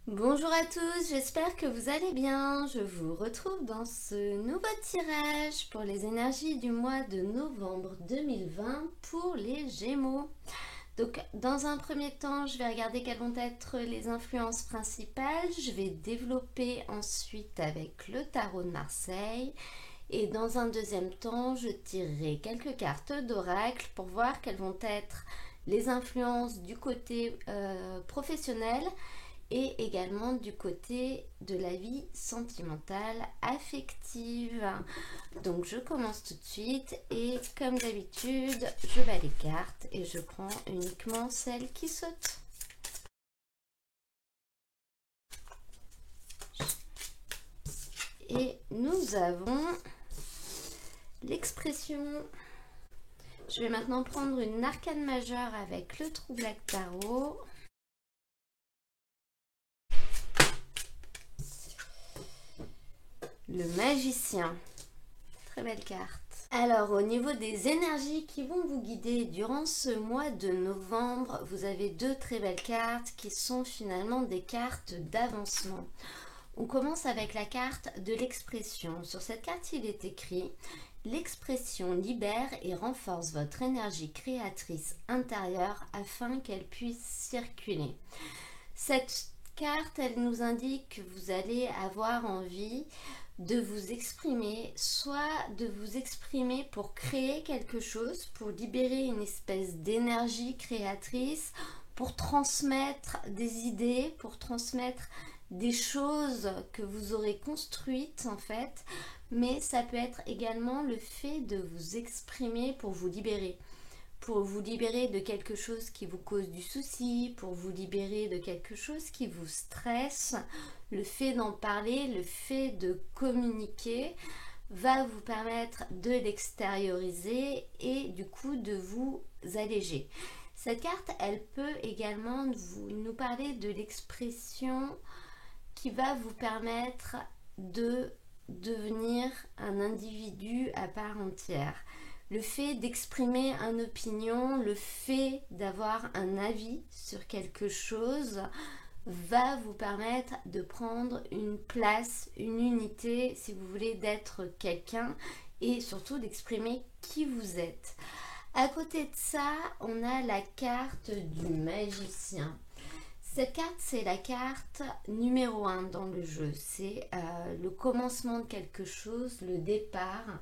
Bonjour à tous, j'espère que vous allez bien. Je vous retrouve dans ce nouveau tirage pour les énergies du mois de novembre 2020 pour les Gémeaux. Donc dans un premier temps, je vais regarder quelles vont être les influences principales. Je vais développer ensuite avec le tarot de Marseille. Et dans un deuxième temps, je tirerai quelques cartes d'oracle pour voir quelles vont être les influences du côté professionnel et également du côté de la vie sentimentale affective. Donc je commence tout de suite et comme d'habitude, je bats les cartes et je prends uniquement celles qui sautent. Et nous avons l'expression. Je vais maintenant prendre une arcane majeure avec le True Black Tarot. Le magicien. Très belle carte. Alors, au niveau des énergies qui vont vous guider durant ce mois de novembre, vous avez deux très belles cartes qui sont finalement des cartes d'avancement. On commence avec la carte de l'expression. Sur cette carte, il est écrit « L'expression libère et renforce votre énergie créatrice intérieure afin qu'elle puisse circuler. » Cette carte, elle nous indique que vous allez avoir envie de vous exprimer, soit de vous exprimer pour créer quelque chose, pour libérer une espèce d'énergie créatrice, pour transmettre des idées, pour transmettre des choses que vous aurez construites en fait, mais ça peut être également le fait de vous exprimer pour vous libérer de quelque chose qui vous cause du souci, pour vous libérer de quelque chose qui vous stresse. Le fait d'en parler, le fait de communiquer va vous permettre de l'extérioriser et du coup de vous alléger. Cette carte, elle peut également nous parler de l'expression qui va vous permettre de devenir un individu à part entière. Le fait d'exprimer une opinion, le fait d'avoir un avis sur quelque chose va vous permettre de prendre une place, une unité, si vous voulez, d'être quelqu'un et surtout d'exprimer qui vous êtes. À côté de ça, on a la carte du magicien. Cette carte, c'est la carte numéro 1 dans le jeu. C'est le commencement de quelque chose, le départ.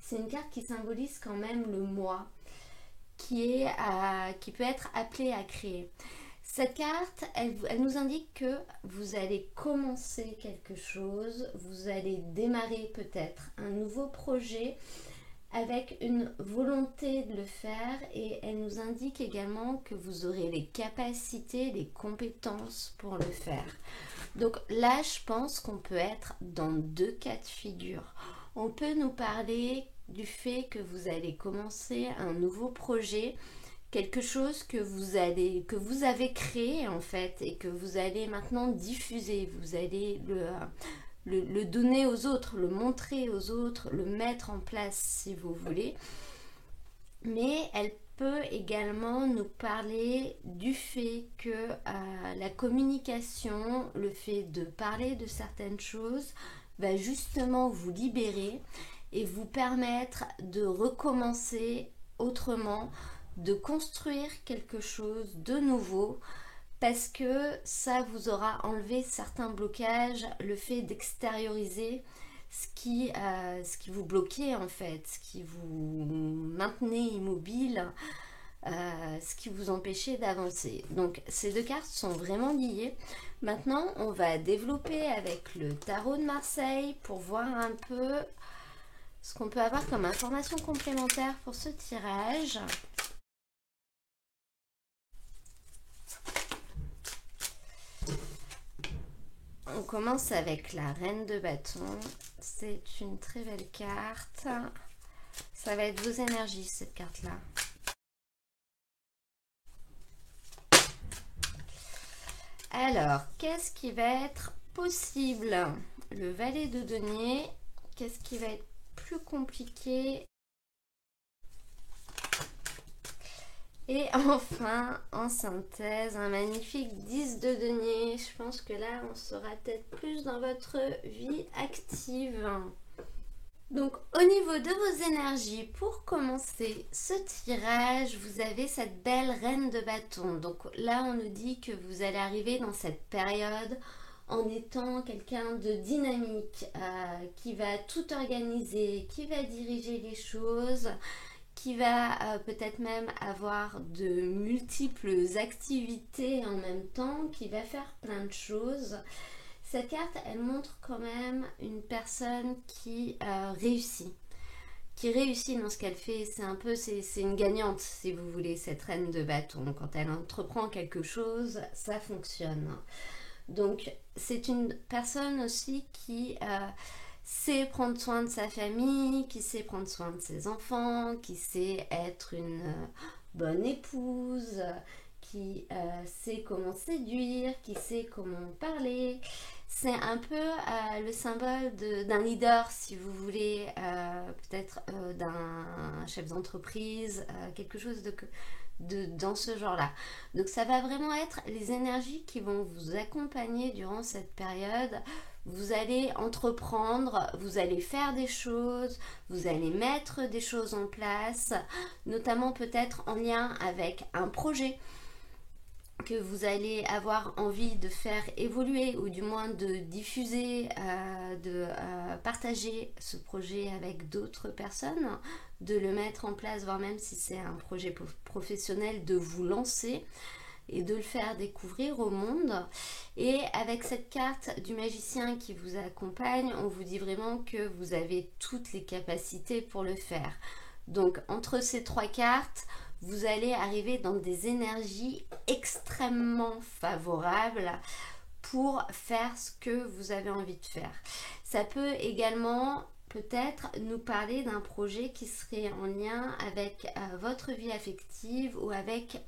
C'est une carte qui symbolise quand même le moi, qui peut être appelé à créer. Cette carte, elle nous indique que vous allez commencer quelque chose, vous allez démarrer peut-être un nouveau projet avec une volonté de le faire, et elle nous indique également que vous aurez les capacités, les compétences pour le faire. Donc là, je pense qu'on peut être dans deux cas de figure. On peut nous parler du fait que vous allez commencer un nouveau projet, quelque chose que vous avez créé en fait et que vous allez maintenant diffuser. Vous allez le donner aux autres, le montrer aux autres, le mettre en place si vous voulez. Mais elle peut également nous parler du fait que la communication, le fait de parler de certaines choses, va justement vous libérer et vous permettre de recommencer autrement, de construire quelque chose de nouveau, parce que ça vous aura enlevé certains blocages, le fait d'extérioriser ce qui vous bloquait en fait, ce qui vous maintenait immobile, ce qui vous empêchait d'avancer. Donc ces deux cartes sont vraiment liées. Maintenant, on va développer avec le tarot de Marseille pour voir un peu ce qu'on peut avoir comme information complémentaire pour ce tirage. On commence avec la reine de bâton. C'est une très belle carte. Ça va être vos énergies, cette carte-là. Alors, qu'est-ce qui va être possible? Le valet de denier. Qu'est-ce qui va être plus compliqué? Et enfin, en synthèse, un magnifique 10 de denier. Je pense que là, on sera peut-être plus dans votre vie active. Donc, au niveau de vos énergies, pour commencer ce tirage, vous avez cette belle reine de bâton. Donc là, on nous dit que vous allez arriver dans cette période en étant quelqu'un de dynamique, qui va tout organiser, qui va diriger les choses, qui va peut-être même avoir de multiples activités en même temps, qui va faire plein de choses. Cette carte, elle montre quand même une personne qui réussit. Qui réussit dans ce qu'elle fait. C'est une gagnante, si vous voulez, cette reine de bâton. Quand elle entreprend quelque chose, ça fonctionne. Donc, c'est une personne aussi qui sait prendre soin de sa famille, qui sait prendre soin de ses enfants, qui sait être une bonne épouse, qui sait comment séduire, qui sait comment parler. C'est un peu le symbole d'un leader, si vous voulez, peut-être d'un chef d'entreprise, quelque chose dans ce genre-là. Donc ça va vraiment être les énergies qui vont vous accompagner durant cette période. Vous allez entreprendre, vous allez faire des choses, vous allez mettre des choses en place, notamment peut-être en lien avec un projet que vous allez avoir envie de faire évoluer ou du moins de diffuser, de partager ce projet avec d'autres personnes, de le mettre en place, voire même si c'est un projet professionnel, de vous lancer et de le faire découvrir au monde. Et avec cette carte du magicien qui vous accompagne, on vous dit vraiment que vous avez toutes les capacités pour le faire. Donc entre ces trois cartes, vous allez arriver dans des énergies extrêmement favorables pour faire ce que vous avez envie de faire. Ça peut également peut-être nous parler d'un projet qui serait en lien avec votre vie affective ou avec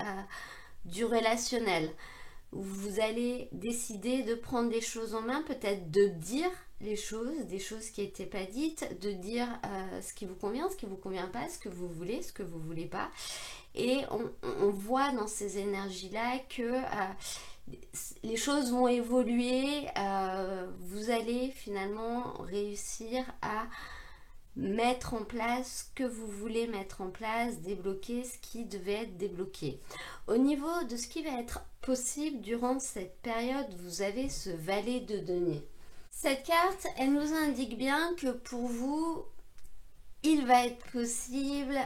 du relationnel. Vous allez décider de prendre les choses en main, peut-être de dire les choses, des choses qui n'étaient pas dites, de dire ce qui vous convient, ce qui ne vous convient pas, ce que vous voulez, ce que vous ne voulez pas. Et on voit dans ces énergies-là que les choses vont évoluer, vous allez finalement réussir à mettre en place ce que vous voulez mettre en place, débloquer ce qui devait être débloqué. Au niveau de ce qui va être possible durant cette période, vous avez ce valet de denier. Cette carte, elle nous indique bien que pour vous, il va être possible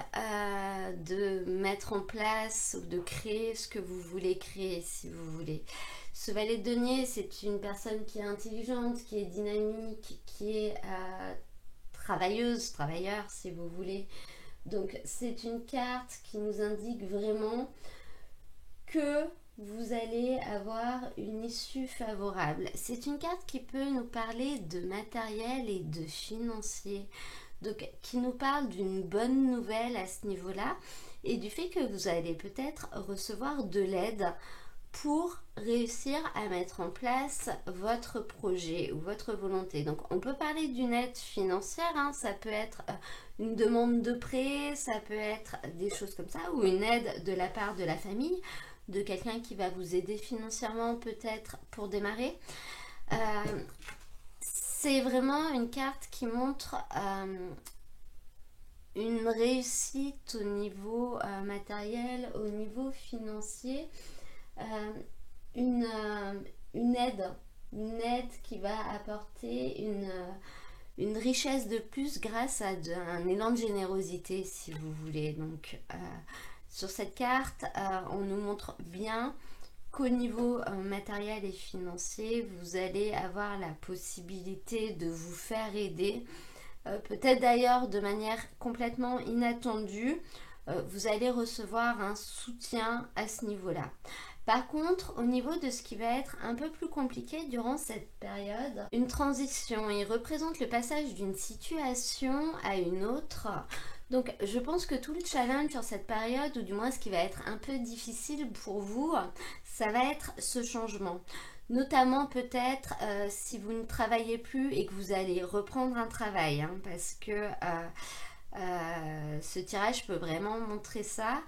de mettre en place ou de créer ce que vous voulez créer, si vous voulez. Ce valet de denier, c'est une personne qui est intelligente, qui est dynamique, qui est travailleuse, travailleur, si vous voulez. Donc, c'est une carte qui nous indique vraiment que vous allez avoir une issue favorable. C'est une carte qui peut nous parler de matériel et de financier. Donc, qui nous parle d'une bonne nouvelle à ce niveau-là et du fait que vous allez peut-être recevoir de l'aide pour réussir à mettre en place votre projet ou votre volonté. Donc, on peut parler d'une aide financière, hein, ça peut être une demande de prêt, ça peut être des choses comme ça, ou une aide de la part de la famille, de quelqu'un qui va vous aider financièrement peut-être pour démarrer. C'est vraiment une carte qui montre une réussite au niveau matériel, au niveau financier, une aide qui va apporter une richesse de plus grâce à un élan de générosité, si vous voulez. Donc, sur cette carte, on nous montre bien qu'au niveau matériel et financier, vous allez avoir la possibilité de vous faire aider, peut-être d'ailleurs de manière complètement inattendue, vous allez recevoir un soutien à ce niveau-là. Par contre, au niveau de ce qui va être un peu plus compliqué durant cette période, une transition, il représente le passage d'une situation à une autre. Donc je pense que tout le challenge sur cette période, ou du moins ce qui va être un peu difficile pour vous, ça va être ce changement. Notamment peut-être si vous ne travaillez plus et que vous allez reprendre un travail, hein, parce que ce tirage peut vraiment montrer ça.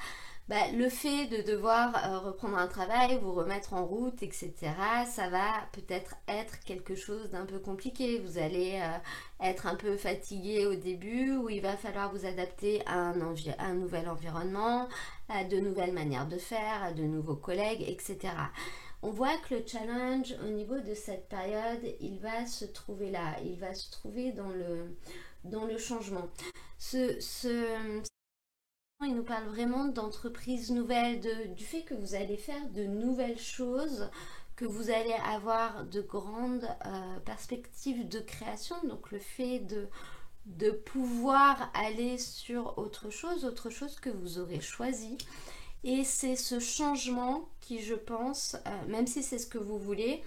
le fait de devoir reprendre un travail, vous remettre en route, etc., ça va peut-être être quelque chose d'un peu compliqué. Vous allez être un peu fatigué au début, où il va falloir vous adapter à un nouvel environnement, à de nouvelles manières de faire, à de nouveaux collègues, etc. On voit que le challenge au niveau de cette période, il va se trouver là, il va se trouver dans le changement. Il nous parle vraiment d'entreprises nouvelles, du fait que vous allez faire de nouvelles choses, que vous allez avoir de grandes perspectives de création, donc le fait de pouvoir aller sur autre chose que vous aurez choisi. Et c'est ce changement qui, je pense, même si c'est ce que vous voulez,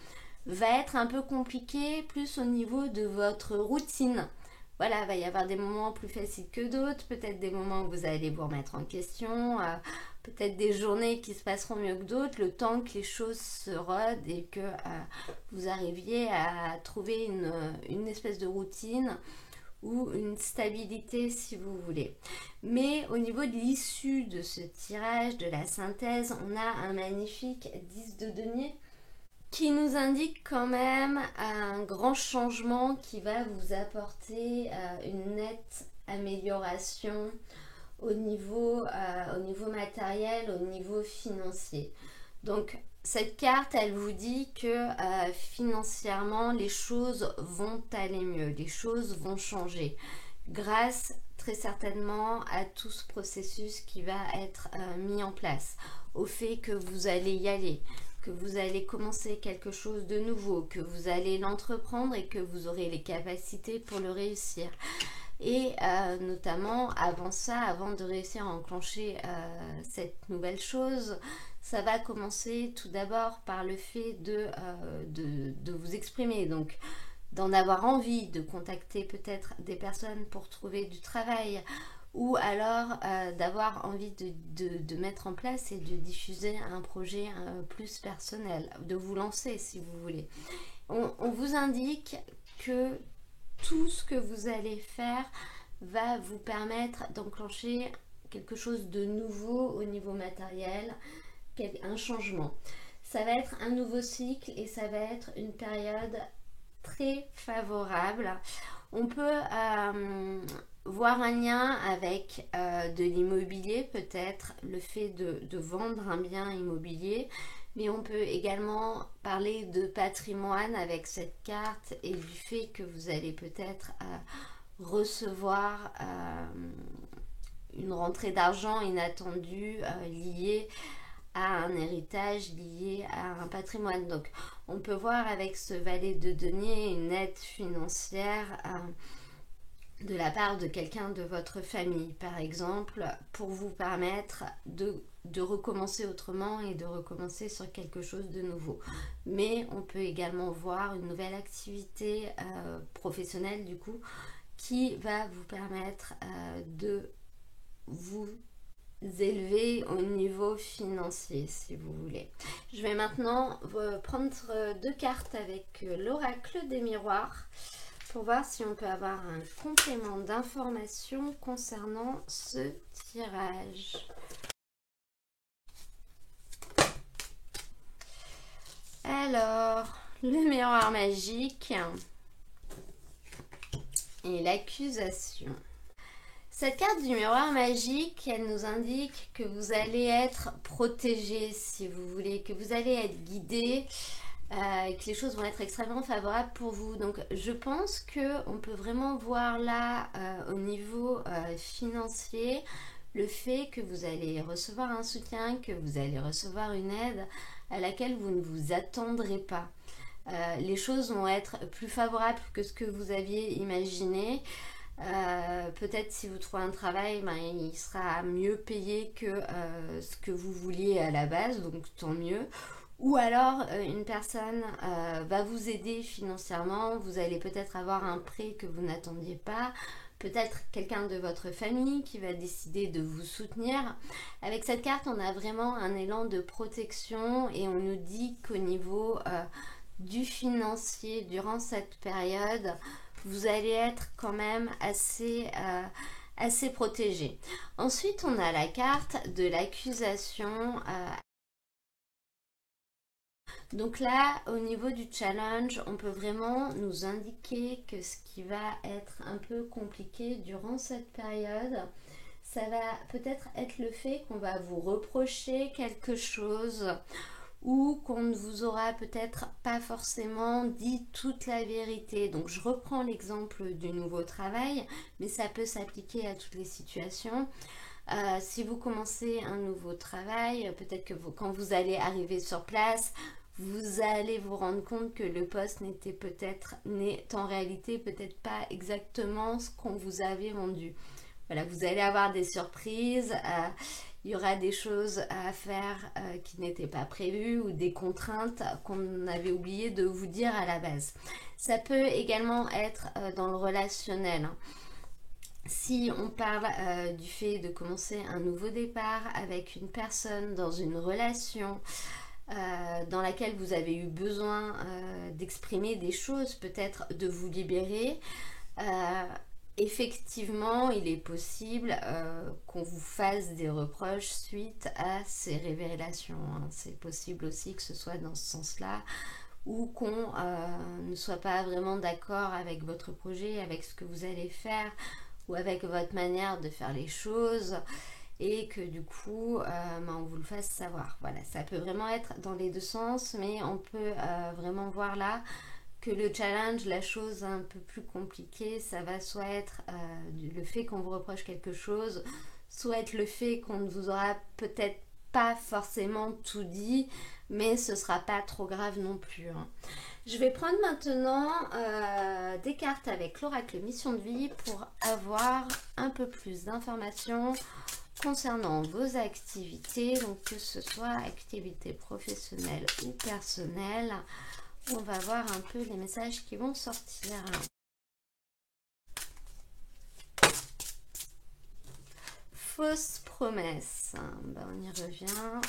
va être un peu compliqué plus au niveau de votre routine. Voilà, il va y avoir des moments plus faciles que d'autres, peut-être des moments où vous allez vous remettre en question, peut-être des journées qui se passeront mieux que d'autres, le temps que les choses se rodent et que vous arriviez à trouver une espèce de routine ou une stabilité si vous voulez. Mais au niveau de l'issue de ce tirage, de la synthèse, on a un magnifique 10 de denier qui nous indique quand même un grand changement qui va vous apporter une nette amélioration au niveau matériel, au niveau financier. Donc cette carte, elle vous dit que financièrement, les choses vont aller mieux, les choses vont changer grâce très certainement à tout ce processus qui va être mis en place, au fait que vous allez y aller, que vous allez commencer quelque chose de nouveau, que vous allez l'entreprendre et que vous aurez les capacités pour le réussir. Et notamment avant ça, avant de réussir à enclencher cette nouvelle chose, ça va commencer tout d'abord par le fait de vous exprimer, donc d'en avoir envie, de contacter peut-être des personnes pour trouver du travail, ou alors d'avoir envie de mettre en place et de diffuser un projet plus personnel, de vous lancer si vous voulez. On vous indique que tout ce que vous allez faire va vous permettre d'enclencher quelque chose de nouveau au niveau matériel, un changement. Ça va être un nouveau cycle et ça va être une période très favorable. On peut voir un lien avec de l'immobilier, peut-être le fait de vendre un bien immobilier, mais on peut également parler de patrimoine avec cette carte et du fait que vous allez peut-être recevoir une rentrée d'argent inattendue liée à un héritage, lié à un patrimoine. Donc on peut voir avec ce valet de denier une aide financière de la part de quelqu'un de votre famille, par exemple, pour vous permettre de recommencer autrement et de recommencer sur quelque chose de nouveau. Mais on peut également voir une nouvelle activité professionnelle du coup qui va vous permettre de vous élever au niveau financier si vous voulez. Je vais maintenant prendre deux cartes avec l'oracle des miroirs pour voir si on peut avoir un complément d'information concernant ce tirage. Alors, le miroir magique et l'accusation. Cette carte du miroir magique, elle nous indique que vous allez être protégé, si vous voulez, que vous allez être guidé, que les choses vont être extrêmement favorables pour vous. Donc je pense qu'on peut vraiment voir là, au niveau financier, le fait que vous allez recevoir un soutien, que vous allez recevoir une aide à laquelle vous ne vous attendrez pas. Les choses vont être plus favorables que ce que vous aviez imaginé. Peut-être si vous trouvez un travail, il sera mieux payé que ce que vous vouliez à la base, donc tant mieux. Ou alors une personne va vous aider financièrement, vous allez peut-être avoir un prêt que vous n'attendiez pas, peut-être quelqu'un de votre famille qui va décider de vous soutenir. Avec cette carte, on a vraiment un élan de protection et on nous dit qu'au niveau du financier, durant cette période, vous allez être quand même assez assez protégé. Ensuite, on a la carte de l'accusation. Donc là, au niveau du challenge, on peut vraiment nous indiquer que ce qui va être un peu compliqué durant cette période, ça va peut-être être le fait qu'on va vous reprocher quelque chose ou qu'on ne vous aura peut-être pas forcément dit toute la vérité. Donc je reprends l'exemple du nouveau travail, mais ça peut s'appliquer à toutes les situations. Si vous commencez un nouveau travail, peut-être que quand vous allez arriver sur place, vous allez vous rendre compte que le poste n'est en réalité peut-être pas exactement ce qu'on vous avait vendu. Voilà, vous allez avoir des surprises, il y aura des choses à faire qui n'étaient pas prévues ou des contraintes qu'on avait oublié de vous dire à la base. Ça peut également être dans le relationnel. Si on parle du fait de commencer un nouveau départ avec une personne dans une relation dans laquelle vous avez eu besoin d'exprimer des choses, peut-être de vous libérer, effectivement, il est possible qu'on vous fasse des reproches suite à ces révélations. C'est possible aussi que ce soit dans ce sens-là, ou qu'on ne soit pas vraiment d'accord avec votre projet, avec ce que vous allez faire, ou avec votre manière de faire les choses, et que du coup, on vous le fasse savoir. Voilà, ça peut vraiment être dans les deux sens, mais on peut vraiment voir là que le challenge, la chose un peu plus compliquée, ça va soit être le fait qu'on vous reproche quelque chose, soit être le fait qu'on ne vous aura peut-être pas forcément tout dit, mais ce sera pas trop grave non plus. Je vais prendre maintenant des cartes avec l'oracle Mission de Vie pour avoir un peu plus d'informations concernant vos activités, donc que ce soit activités professionnelles ou personnelles. On va voir un peu les messages qui vont sortir. Fausse promesse. On y revient.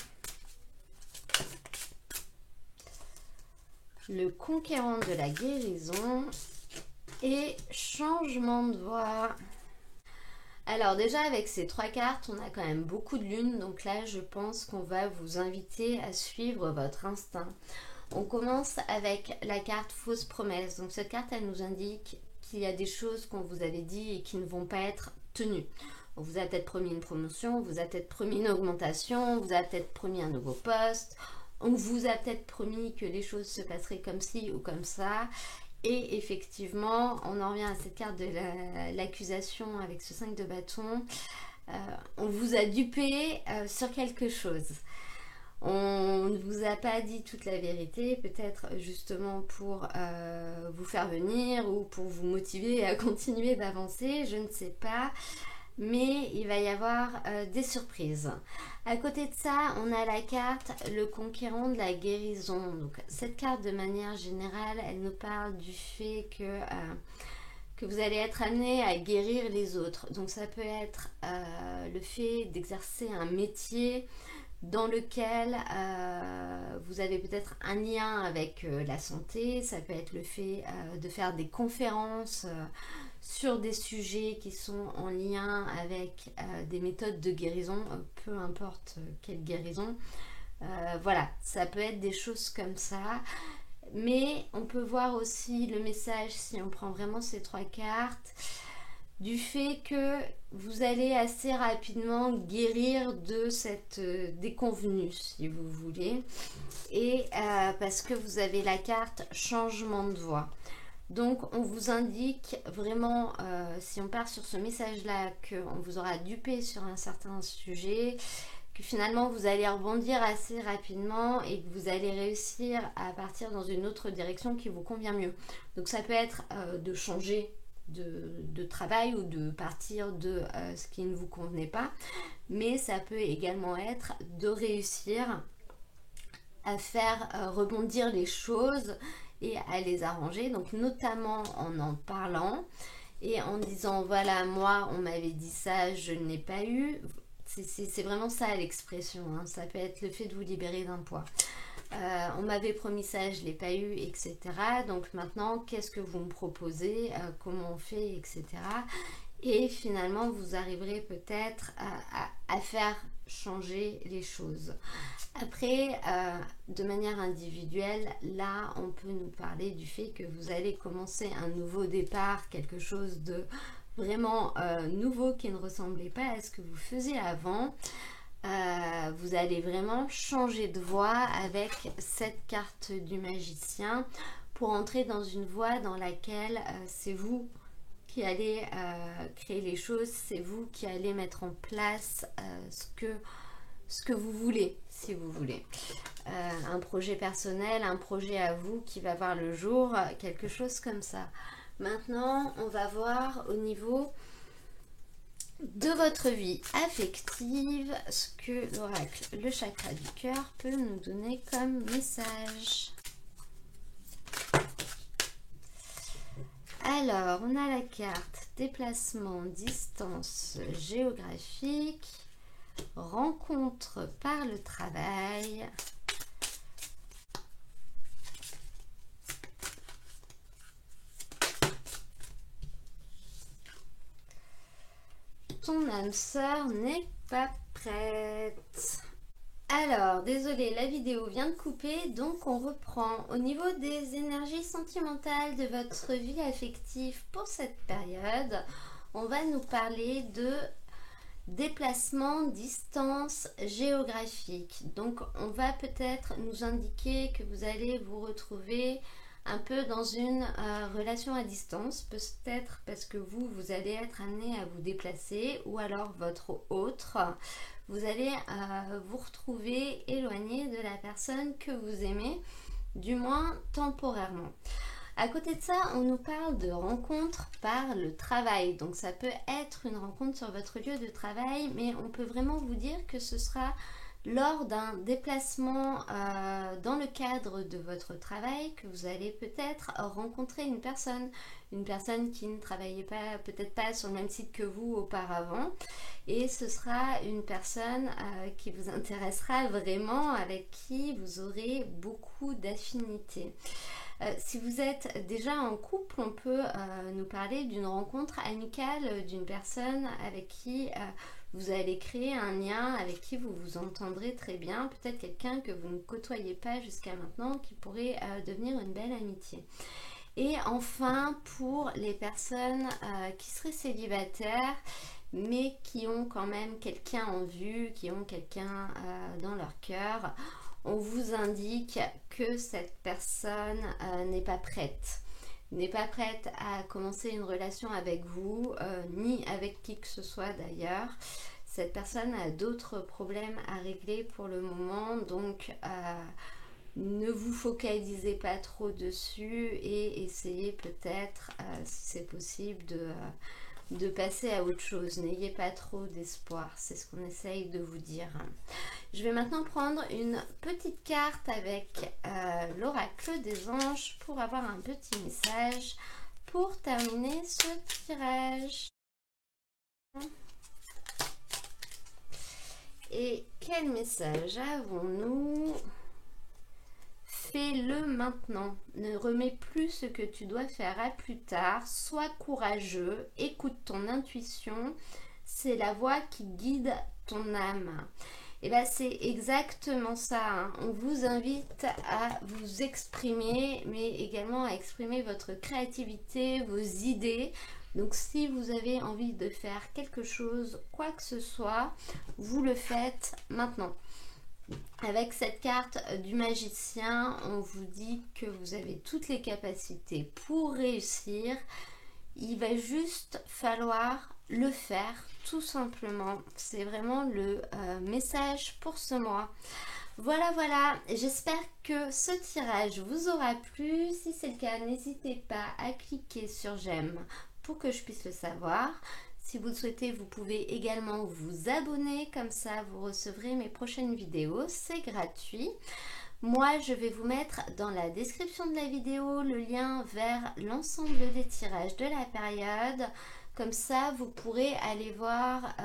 Le conquérant de la guérison et changement de voie. Alors déjà avec ces trois cartes, on a quand même beaucoup de lune. Donc là, je pense qu'on va vous inviter à suivre votre instinct. On commence avec la carte fausse promesse. Donc cette carte, elle nous indique qu'il y a des choses qu'on vous avait dit et qui ne vont pas être tenues. On vous a peut-être promis une promotion, on vous a peut-être promis une augmentation, on vous a peut-être promis un nouveau poste, on vous a peut-être promis que les choses se passeraient comme ci ou comme ça. Et effectivement, on en revient à cette carte de l'accusation avec ce 5 de bâton. On vous a dupé sur quelque chose. On ne vous a pas dit toute la vérité, peut-être justement pour vous faire venir ou pour vous motiver à continuer d'avancer, je ne sais pas. Mais il va y avoir des surprises. À côté de ça, on a la carte le conquérant de la guérison. Donc cette carte, de manière générale, elle nous parle du fait que vous allez être amené à guérir les autres. Donc ça peut être le fait d'exercer un métier dans lequel vous avez peut-être un lien avec la santé. Ça peut être le fait de faire des conférences sur des sujets qui sont en lien avec des méthodes de guérison, peu importe quelle guérison. Voilà, ça peut être des choses comme ça. Mais on peut voir aussi le message, si on prend vraiment ces trois cartes, du fait que vous allez assez rapidement guérir de cette déconvenue, si vous voulez. Et parce que vous avez la carte changement de voie. Donc on vous indique vraiment, si on part sur ce message-là, qu'on vous aura dupé sur un certain sujet, que finalement vous allez rebondir assez rapidement et que vous allez réussir à partir dans une autre direction qui vous convient mieux. Donc ça peut être de changer de travail ou de partir de ce qui ne vous convenait pas, mais ça peut également être de réussir à faire rebondir les choses et à les arranger, donc notamment en parlant et en disant voilà, moi on m'avait dit ça, je ne l'ai pas eu. C'est vraiment ça l'expression, hein. Ça peut être le fait de vous libérer d'un poids. On m'avait promis ça, je ne l'ai pas eu, etc. Donc maintenant, qu'est-ce que vous me proposez, comment on fait, etc. et finalement vous arriverez peut-être à faire changer les choses. Après, de manière individuelle, là on peut nous parler du fait que vous allez commencer un nouveau départ, quelque chose de vraiment nouveau qui ne ressemblait pas à ce que vous faisiez avant. Vous allez vraiment changer de voie avec cette carte du magicien pour entrer dans une voie dans laquelle c'est vous qui allez créer les choses, c'est vous qui allez mettre en place ce que vous voulez, si vous voulez. Un projet personnel, un projet à vous qui va voir le jour, quelque chose comme ça. Maintenant, on va voir au niveau de votre vie affective ce que l'oracle, le chakra du cœur, peut nous donner comme message. Alors, on a la carte déplacement, distance géographique, rencontre par le travail, ton âme sœur n'est pas prête. Alors, désolé, la vidéo vient de couper, donc on reprend. Au niveau des énergies sentimentales de votre vie affective pour cette période, on va nous parler de déplacement, distance géographique. Donc, on va peut-être nous indiquer que vous allez vous retrouver un peu dans une relation à distance, peut-être parce que vous allez être amené à vous déplacer, ou alors votre autre, vous allez vous retrouver éloigné de la personne que vous aimez, du moins temporairement. À côté de ça, on nous parle de rencontre par le travail. Donc ça peut être une rencontre sur votre lieu de travail, mais on peut vraiment vous dire que ce sera lors d'un déplacement dans le cadre de votre travail que vous allez peut-être rencontrer une personne qui ne travaillait pas, peut-être pas sur le même site que vous auparavant, et ce sera une personne qui vous intéressera vraiment, avec qui vous aurez beaucoup d'affinités. Si vous êtes déjà en couple, on peut nous parler d'une rencontre amicale d'une personne avec qui vous allez créer un lien, avec qui vous vous entendrez très bien, peut-être quelqu'un que vous ne côtoyez pas jusqu'à maintenant, qui pourrait devenir une belle amitié. Et enfin, pour les personnes qui seraient célibataires, mais qui ont quand même quelqu'un en vue, qui ont quelqu'un dans leur cœur, on vous indique que cette personne n'est pas prête. N'est pas prête à commencer une relation avec vous, ni avec qui que ce soit d'ailleurs. Cette personne a d'autres problèmes à régler pour le moment, donc ne vous focalisez pas trop dessus et essayez peut-être, si c'est possible, de passer à autre chose. N'ayez pas trop d'espoir, c'est ce qu'on essaye de vous dire. Je vais maintenant prendre une petite carte avec l'oracle des anges pour avoir un petit message pour terminer ce tirage. Et quel message avons-nous ? Fais-le maintenant. Ne remets plus ce que tu dois faire à plus tard. Sois courageux. Écoute ton intuition. C'est la voix qui guide ton âme. Et bien c'est exactement ça. Hein. On vous invite à vous exprimer, mais également à exprimer votre créativité, vos idées. Donc si vous avez envie de faire quelque chose, quoi que ce soit, vous le faites maintenant. Avec cette carte du magicien, on vous dit que vous avez toutes les capacités pour réussir. Il va juste falloir le faire, tout simplement. C'est vraiment le message pour ce mois. Voilà, j'espère que ce tirage vous aura plu. Si c'est le cas, n'hésitez pas à cliquer sur j'aime pour que je puisse le savoir. Si vous le souhaitez, vous pouvez également vous abonner, comme ça vous recevrez mes prochaines vidéos, c'est gratuit. Moi, je vais vous mettre dans la description de la vidéo le lien vers l'ensemble des tirages de la période. Comme ça, vous pourrez aller voir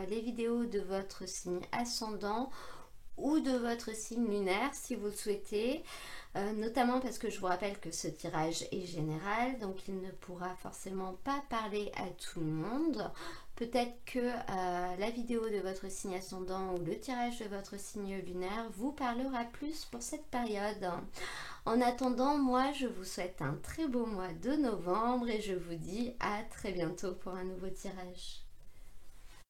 les vidéos de votre signe ascendant ou de votre signe lunaire si vous le souhaitez. Notamment parce que je vous rappelle que ce tirage est général, donc il ne pourra forcément pas parler à tout le monde. Peut-être que la vidéo de votre signe ascendant ou le tirage de votre signe lunaire vous parlera plus pour cette période. En attendant, moi je vous souhaite un très beau mois de novembre et je vous dis à très bientôt pour un nouveau tirage.